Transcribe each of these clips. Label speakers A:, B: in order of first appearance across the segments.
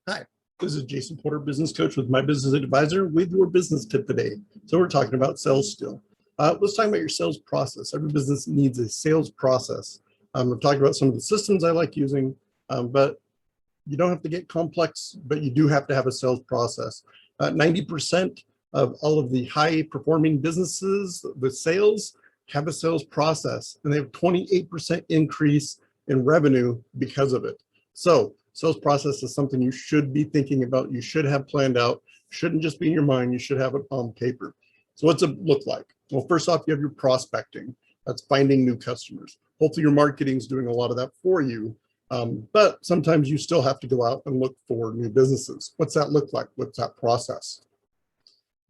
A: Hi, this is Jason Porter, business coach with My Business Advisor with your business tip today. So we're talking about sales still. Let's talk about your sales process. Every business needs a sales process. We've talked about some of the systems I like using, but you don't have to get complex, but you do have to have a sales process. 90% of all of the high performing businesses with sales have a sales process, and they have 28% increase in revenue because of it. So sales process is something you should be thinking about. You should have planned out. Shouldn't just be in your mind. You should have it on paper. So what's it look like? Well, first off, you have your prospecting. That's finding new customers. Hopefully your marketing is doing a lot of that for you. But sometimes you still have to go out and look for new businesses. What's that look like? What's that process?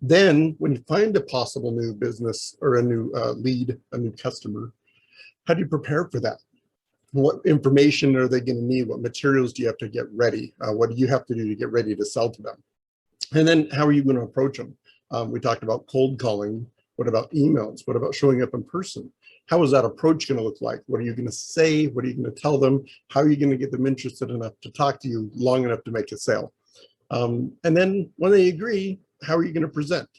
A: Then when you find a possible new business or a new lead, a new customer, how do you prepare for that? What information are they going to need? What materials do you have to get ready? What do you have to do to get ready to sell to them? And then how are you going to approach them? We talked about cold calling. What about emails? What about showing up in person? How is that approach going to look like? What are you going to say? What are you going to tell them? How are you going to get them interested enough to talk to you long enough to make a sale? And then when they agree, how are you going to present?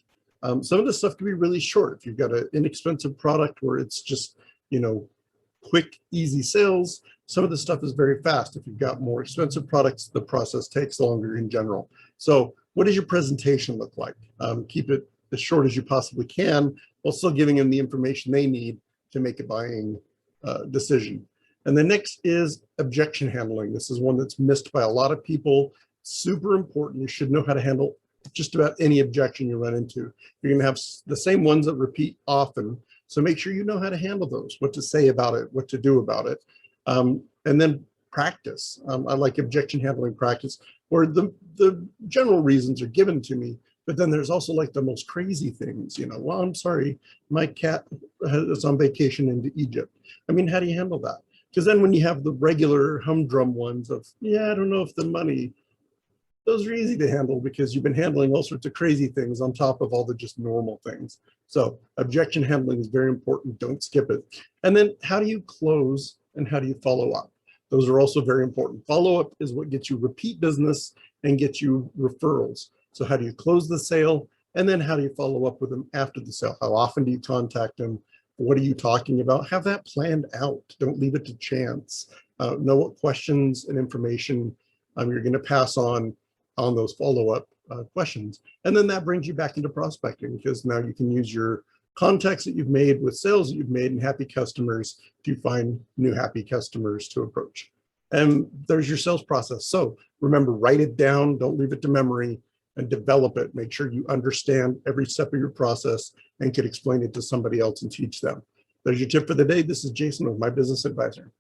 A: Some of this stuff can be really short. If you've got an inexpensive product where it's just, quick, easy sales, some of the stuff is very fast. If you've got more expensive products, the process takes longer in general. So what does your presentation look like? Keep it as short as you possibly can, while still giving them the information they need to make a buying decision. And the next is objection handling. This is one that's missed by a lot of people. Super important. You should know how to handle just about any objection you run into. You're going to have the same ones that repeat often. So make sure you know how to handle those, what to say about it, what to do about it. And then practice. I like objection handling practice, where the general reasons are given to me, but then there's also like the most crazy things, well, I'm sorry, my cat is on vacation into Egypt. I mean, how do you handle that? Because then when you have the regular humdrum ones of, I don't know if the money, those are easy to handle because you've been handling all sorts of crazy things on top of all the just normal things. So objection handling is very important. Don't skip it. And then how do you close and how do you follow up? Those are also very important. Follow-up is what gets you repeat business and gets you referrals. So how do you close the sale? And then how do you follow up with them after the sale? How often do you contact them? What are you talking about? Have that planned out. Don't leave it to chance. Know what questions and information you're going to pass on those follow-up questions. And then that brings you back into prospecting, because now you can use your contacts that you've made with sales that you've made and happy customers to find new happy customers to approach. And there's your sales process. So remember, write it down, don't leave it to memory, and develop it. Make sure you understand every step of your process and can explain it to somebody else and teach them. There's your tip for the day. This is Jason with My Business Advisor.